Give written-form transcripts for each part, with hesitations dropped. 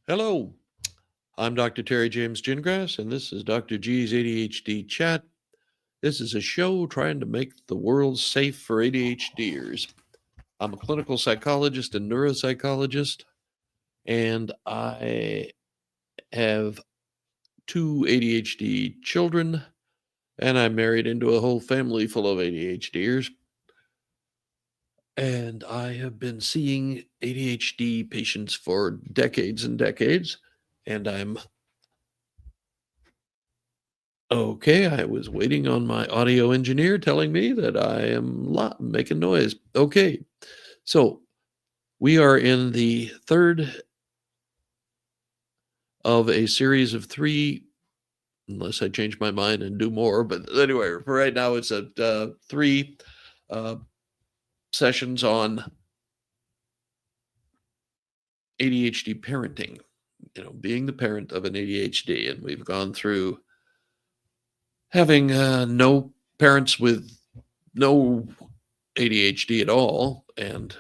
Hello, I'm Dr. Terry James Gingrass, and this is Dr. G's ADHD Chat. This is a show trying to make the world safe for ADHDers. I'm a clinical psychologist and neuropsychologist, and I have two ADHD children, and I'm married into a whole family full of ADHDers. And I have been seeing ADHD patients for decades and decades, and I'm okay. I was waiting on my audio engineer telling me that I am making noise. Okay. So we are in the third of a series of three, unless I change my mind and do more. But anyway, for right now, it's three sessions on ADHD parenting, being the parent of an ADHD. And we've gone through having no parents with no ADHD at all, and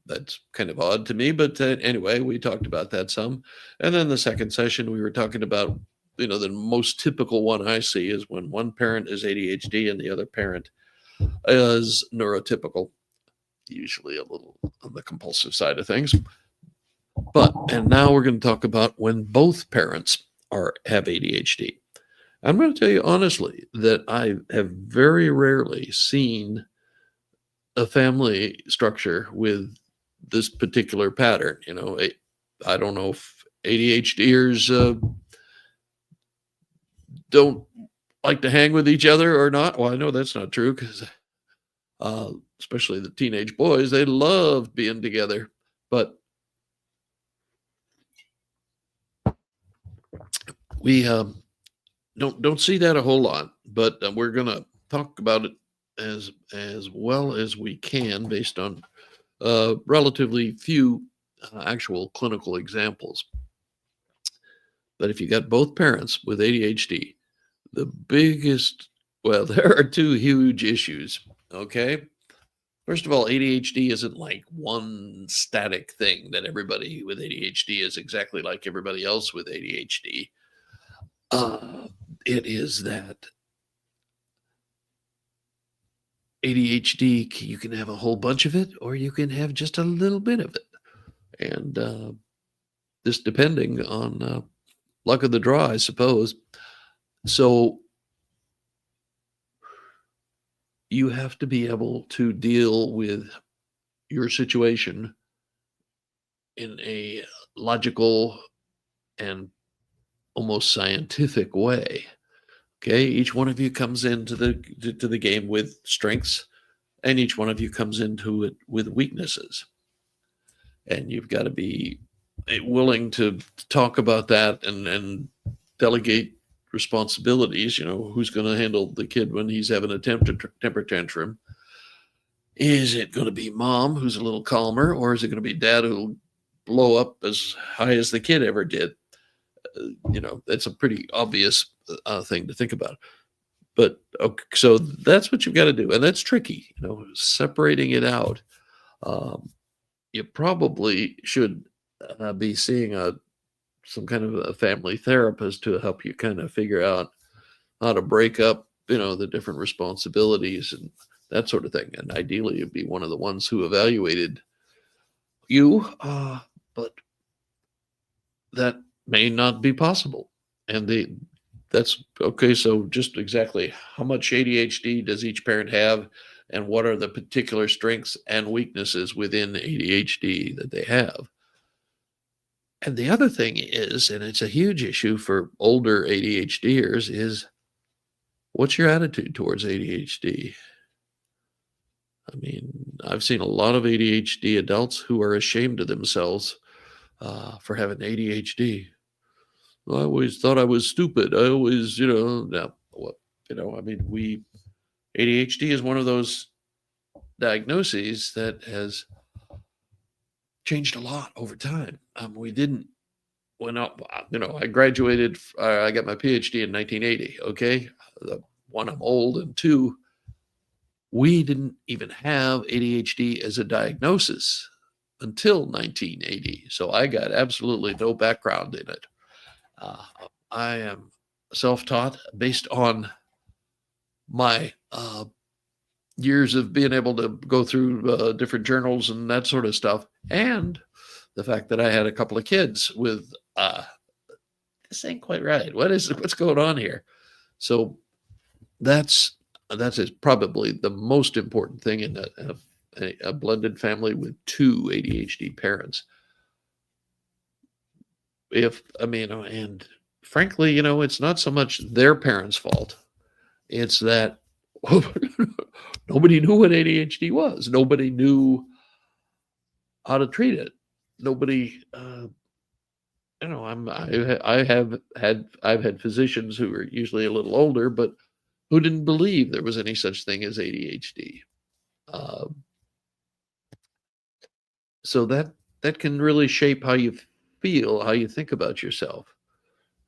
that's kind of odd to me, but anyway, we talked about that some. And then the second session, we were talking about, the most typical one I see is when one parent is ADHD and the other parent is neurotypical, usually a little on the compulsive side of things. And now we're going to talk about when both parents have ADHD. I'm going to tell you honestly that I have very rarely seen a family structure with this particular pattern. I don't know if ADHDers don't like to hang with each other or not. Well, I know that's not true because especially the teenage boys, they love being together. But we don't see that a whole lot. But we're going to talk about it as well as we can based on relatively few actual clinical examples. But if you got both parents with ADHD, the biggest, well, there are two huge issues. Okay. First of all, ADHD isn't like one static thing that everybody with ADHD is exactly like everybody else with ADHD. It is that ADHD, you can have a whole bunch of it, or you can have just a little bit of it. And this depending on luck of the draw, I suppose. So you have to be able to deal with your situation in a logical and almost scientific way. Okay, each one of you comes into the game with strengths, and each one of you comes into it with weaknesses. And you've got to be willing to talk about that and delegate responsibilities. Who's going to handle the kid when he's having a temper tantrum? Is it going to be mom, who's a little calmer, or is it going to be dad who'll blow up as high as the kid ever did? That's a pretty obvious thing to think about. But okay, so that's what you've got to do, and that's tricky. Separating it out. You probably should be seeing some kind of a family therapist to help you kind of figure out how to break up, the different responsibilities and that sort of thing. And ideally, you'd be one of the ones who evaluated you, but that may not be possible. And that's okay. So just exactly how much ADHD does each parent have, and what are the particular strengths and weaknesses within ADHD that they have? And the other thing is, and it's a huge issue for older ADHDers, is what's your attitude towards ADHD? I mean, I've seen a lot of ADHD adults who are ashamed of themselves for having ADHD. I always thought I was stupid. I always, now what, I mean, ADHD is one of those diagnoses that has changed a lot over time. We didn't, I graduated, I got my PhD in 1980. Okay. One, I'm old, and two, we didn't even have ADHD as a diagnosis until 1980. So I got absolutely no background in it. Uh, I am self-taught based on my years of being able to go through different journals and that sort of stuff, and the fact that I had a couple of kids with this ain't quite right. What's going on here? So that's that is probably the most important thing in a blended family with two ADHD parents. If I mean, and frankly, it's not so much their parents' fault. It's that nobody knew what ADHD was. Nobody knew how to treat it. Nobody, I've had physicians who are usually a little older, but who didn't believe there was any such thing as ADHD. Uh, so that can really shape how you feel, how you think about yourself.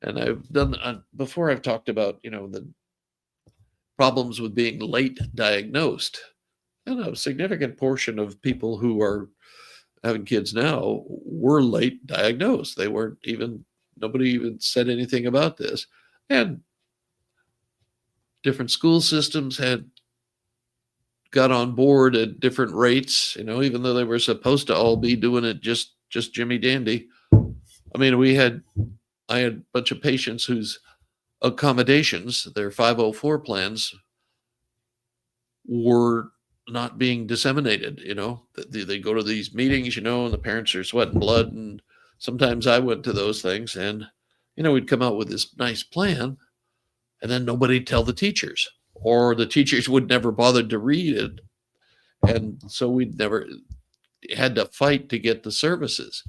And I've done before. I've talked about the problems with being late diagnosed, and a significant portion of people who are having kids now were late diagnosed. They weren't even Nobody even said anything about this, and different school systems had got on board at different rates, even though they were supposed to all be doing it just Jimmy Dandy. I mean, I had a bunch of patients whose accommodations, their 504 plans, were not being disseminated. They go to these meetings, and the parents are sweating blood. And sometimes I went to those things, and we'd come out with this nice plan, and then nobody'd tell the teachers, or the teachers would never bother to read it. And so we'd never had to fight to get the services.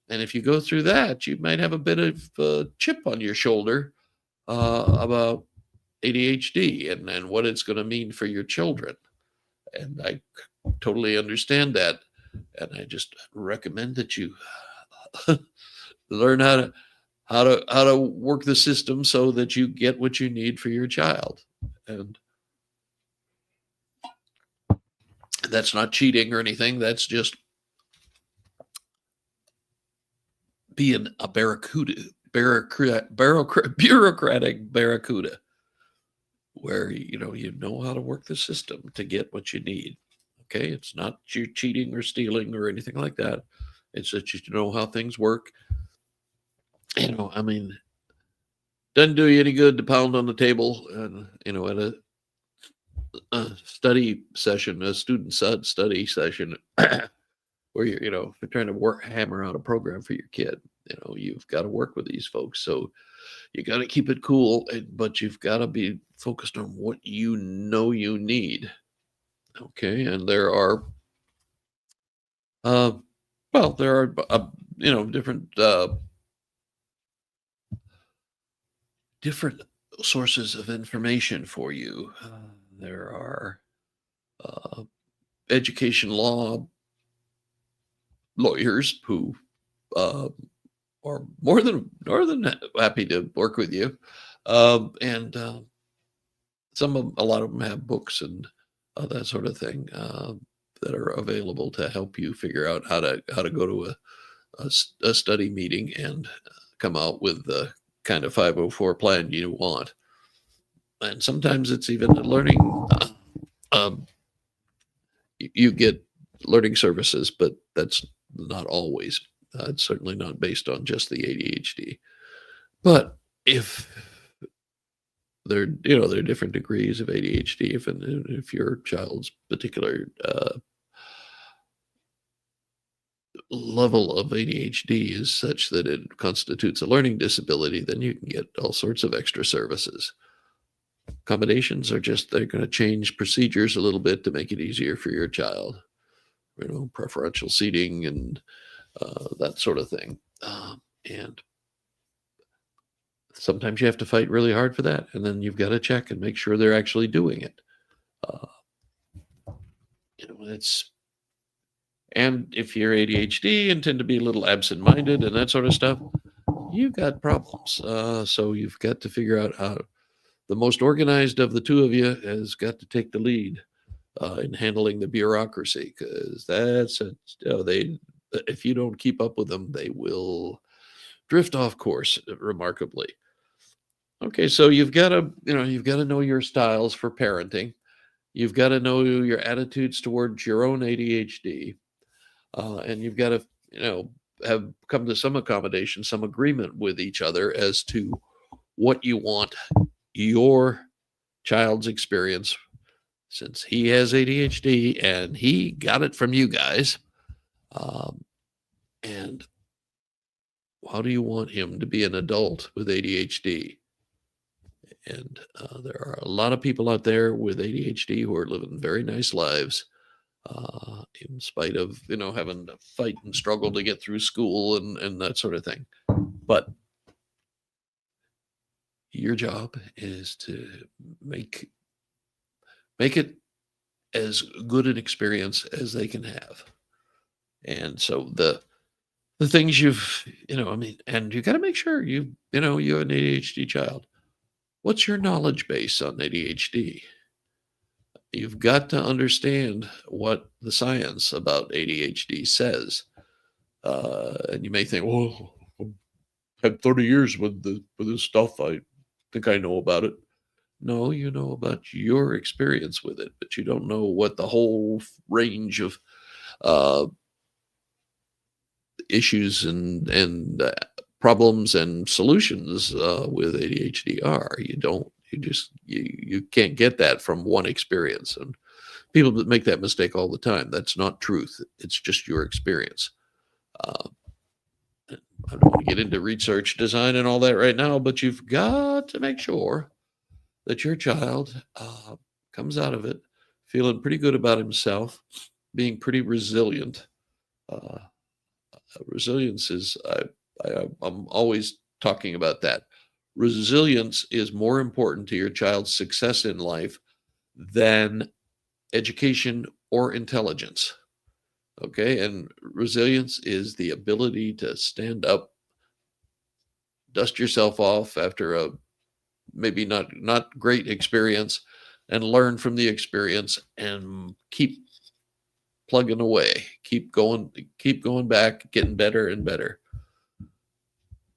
And if you go through that, you might have a bit of a chip on your shoulder about ADHD and what it's going to mean for your children. And I totally understand that. And I just recommend that you learn how to work the system so that you get what you need for your child. And that's not cheating or anything. That's just being a bureaucratic barracuda, where you know how to work the system to get what you need. Okay, it's not you cheating or stealing or anything like that. It's that you know how things work. I mean, doesn't do you any good to pound on the table and at a study session, a student study session, where you're trying to hammer out a program for your kid. You've got to work with these folks, so you got to keep it cool, but you've got to be focused on what you need. Okay, and there are different sources of information for you. There are education law lawyers who are more than happy to work with you, and a lot of them have books and that sort of thing that are available to help you figure out how to go to a study meeting and come out with the kind of 504 plan you want. And sometimes it's even a learning. You get learning services, but that's not always. It's certainly not based on just the ADHD. But if there are different degrees of ADHD, if your child's particular level of ADHD is such that it constitutes a learning disability, then you can get all sorts of extra services. Accommodations are they're going to change procedures a little bit to make it easier for your child. Preferential seating and that sort of thing. And sometimes you have to fight really hard for that, and then you've got to check and make sure they're actually doing it. And if you're ADHD and tend to be a little absent-minded and that sort of stuff, you've got problems. So you've got to figure out how the most organized of the two of you has got to take the lead in handling the bureaucracy, because If you don't keep up with them, they will drift off course remarkably. Okay, so you've got to know your styles for parenting. You've got to know your attitudes towards your own ADHD, and you've got to, you know, have come to some accommodation, some agreement with each other as to what you want your child's experience, since he has ADHD and he got it from you guys. Um, and how do you want him to be an adult with ADHD? And there are a lot of people out there with ADHD who are living very nice lives, in spite of, having to fight and struggle to get through school and that sort of thing. But your job is to make make it as good an experience as they can have. And so the things and you got to make sure you have an ADHD child. What's your knowledge base on ADHD? You've got to understand what the science about ADHD says. And you may think, well, I've had 30 years with this stuff. I think I know about it. No, you know about your experience with it, but you don't know what the whole range of uh, issues and problems and solutions with ADHD are. You don't. You can't get that from one experience, and people that make that mistake all the time. That's not truth. It's just your experience. Uh, I don't want to get into research design and all that right now, but you've got to make sure that your child comes out of it feeling pretty good about himself, being pretty resilient. Uh, Resilience is, I'm always talking about that. Resilience is more important to your child's success in life than education or intelligence. Okay. And resilience is the ability to stand up, dust yourself off after a maybe not great experience, and learn from the experience and keep plugging away, keep going back, getting better and better.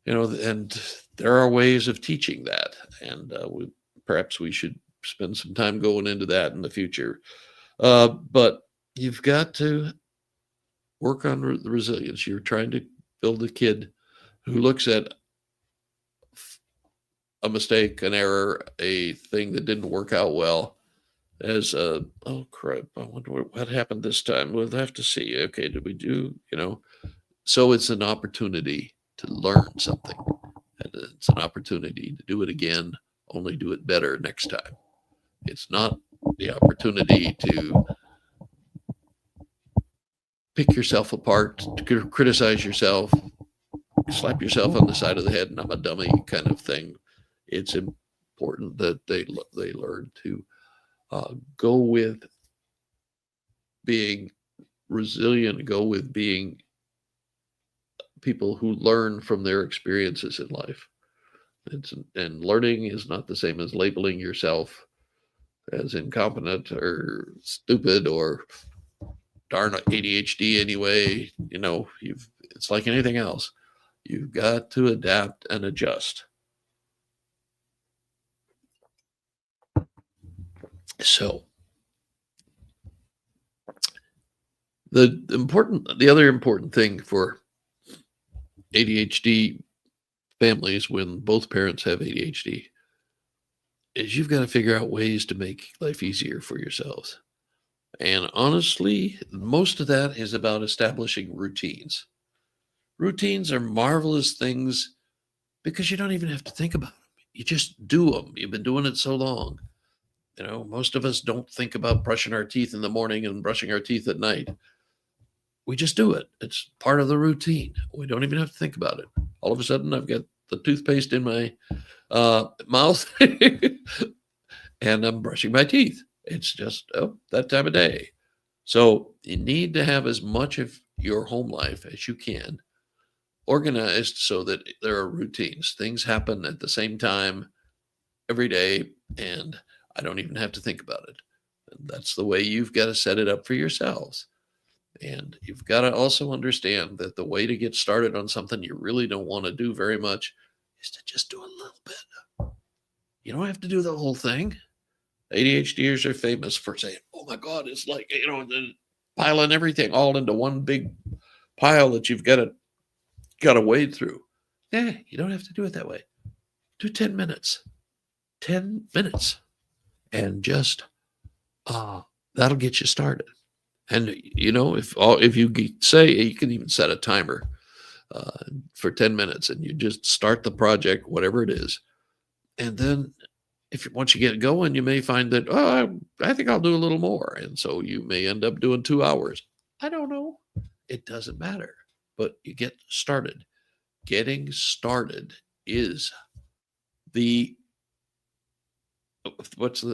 And there are ways of teaching that, and perhaps we should spend some time going into that in the future. But you've got to work on the resilience. You're trying to build a kid who looks at a mistake, an error, a thing that didn't work out well as oh crap, I wonder what happened this time. We'll have to see. Okay, did we so it's an opportunity to learn something, and it's an opportunity to do it again, only do it better next time. It's not the opportunity to pick yourself apart, to criticize yourself, slap yourself on the side of the head and I'm a dummy kind of thing. It's important that they learn to go with being resilient, go with being people who learn from their experiences in life. And learning is not the same as labeling yourself as incompetent or stupid or darn ADHD anyway. It's like anything else. You've got to adapt and adjust. So the other important thing for ADHD families when both parents have ADHD is you've got to figure out ways to make life easier for yourselves. And honestly, most of that is about establishing routines. Routines are marvelous things because you don't even have to think about them. You just do them. You've been doing it so long. Most of us don't think about brushing our teeth in the morning and brushing our teeth at night. We just do it. It's part of the routine. We don't even have to think about it. All of a sudden, I've got the toothpaste in my mouth and I'm brushing my teeth. It's just that time of day. So you need to have as much of your home life as you can organized so that there are routines. Things happen at the same time every day, and I don't even have to think about it. And that's the way you've got to set it up for yourselves. And you've got to also understand that the way to get started on something you really don't want to do very much is to just do a little bit. You don't have to do the whole thing. ADHDers are famous for saying, "Oh my God, it's like, piling everything all into one big pile that you've got to wade through." Yeah, you don't have to do it that way. Do 10 minutes. 10 minutes. And just that'll get you started. And if you say you can even set a timer for 10 minutes, and you just start the project, whatever it is. And then once you get going, you may find that, I think I'll do a little more. And so you may end up doing 2 hours. I don't know. It doesn't matter. But you get started. Getting started is the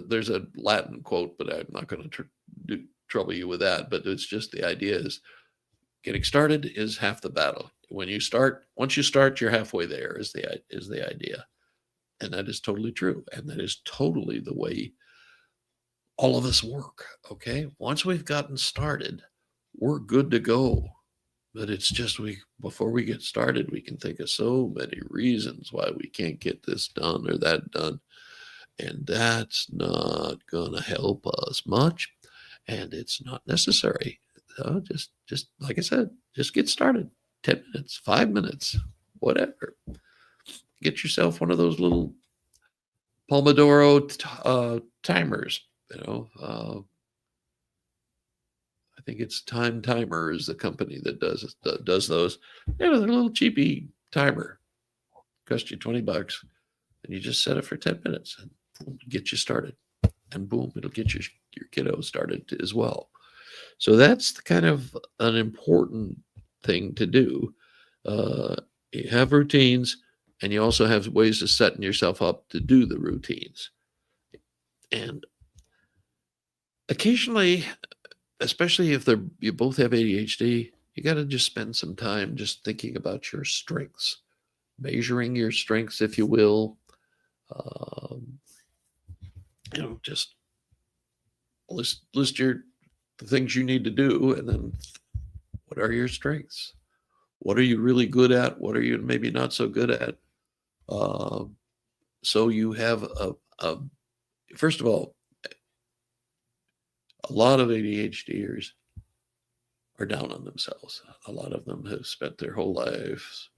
there's a Latin quote, but I'm not going to trouble you with that. But it's just the idea is getting started is half the battle. Once you start, you're halfway there is the idea. And that is totally true. And that is totally the way all of us work. Okay. Once we've gotten started, we're good to go. But it's just before we get started, we can think of so many reasons why we can't get this done or that done. And that's not going to help us much. And it's not necessary. So just like I said, just get started. 10 minutes, 5 minutes, whatever. Get yourself one of those little Pomodoro timers. I think it's Time Timer is the company that does those. They're a little cheapy timer. Cost you $20, and you just set it for 10 minutes and boom, get you started. And boom, it'll get your kiddo started as well. So that's kind of an important thing to do. You have routines, and you also have ways of setting yourself up to do the routines. And occasionally, especially if you both have ADHD, you got to just spend some time just thinking about your strengths, measuring your strengths, if you will. Just list the things you need to do, and then what are your strengths? What are you really good at? What are you maybe not so good at? So you have first of all, a lot of ADHDers are down on themselves. A lot of them have spent their whole lives,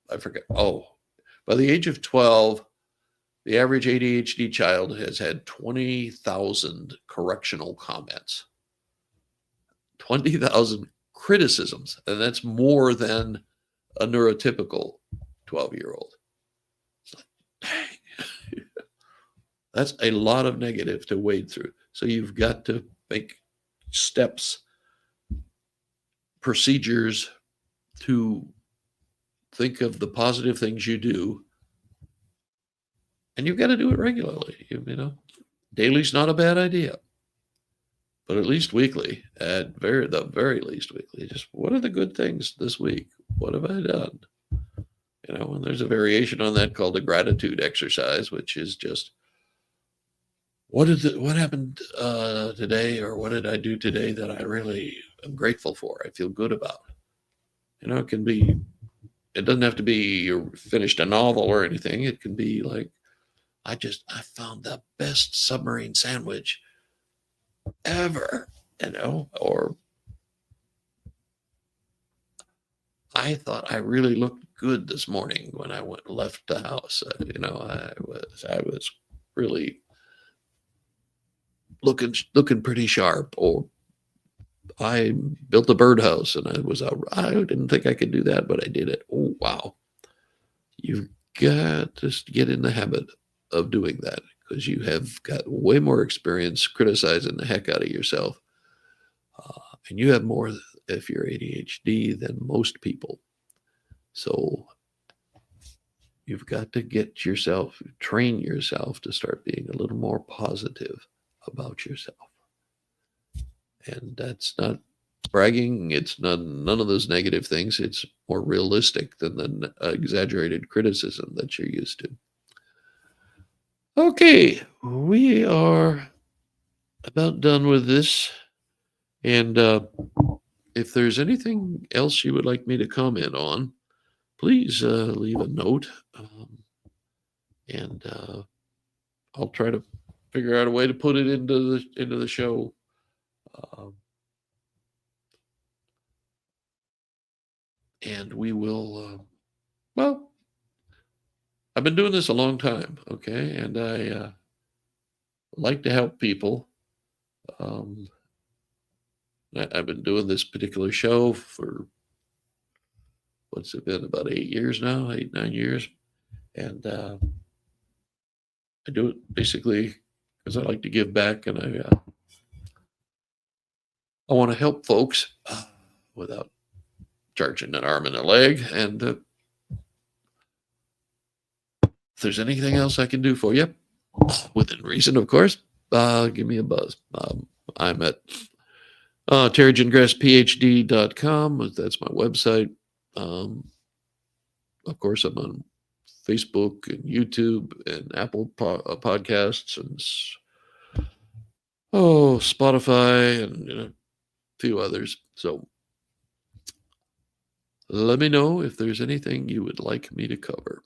I forget. Oh, by the age of 12, the average ADHD child has had 20,000 correctional comments, 20,000 criticisms, and that's more than a neurotypical 12-year-old. It's like, dang. That's a lot of negative to wade through. So you've got to make steps, procedures to think of the positive things you do. And you've got to do it regularly. Daily's not a bad idea, but at least weekly, the very least weekly. Just what are the good things this week? What have I done? And there's a variation on that called the gratitude exercise, which is just what happened today, or what did I do today that I really am grateful for? I feel good about. It doesn't have to be you finished a novel or anything. It can be like, I found the best submarine sandwich ever, or I thought I really looked good this morning when I left the house. I was really looking pretty sharp. Or I built a birdhouse, and I didn't think I could do that, but I did it. Oh, wow. You've got to get in the habit of doing that, because you have got way more experience criticizing the heck out of yourself. And you have more, if you're ADHD, than most people. So you've got to train yourself to start being a little more positive about yourself. And that's not bragging. It's none of those negative things. It's more realistic than the exaggerated criticism that you're used to. Okay, we are about done with this. And if there's anything else you would like me to comment on, please leave a note, and I'll try to figure out a way to put it into the show. Um, and we will. Well, I've been doing this a long time, okay, and I like to help people. Um, I've been doing this particular show for what's it been, about 8 years now, 8, 9 years, and I do it basically because I like to give back, and I want to help folks without charging an arm and a leg. And if there's anything else I can do for you, within reason, of course, give me a buzz. I'm at terrygengrassphd.com. That's my website. Of course, I'm on Facebook and YouTube and Apple podcasts and Spotify and a few others. So let me know if there's anything you would like me to cover.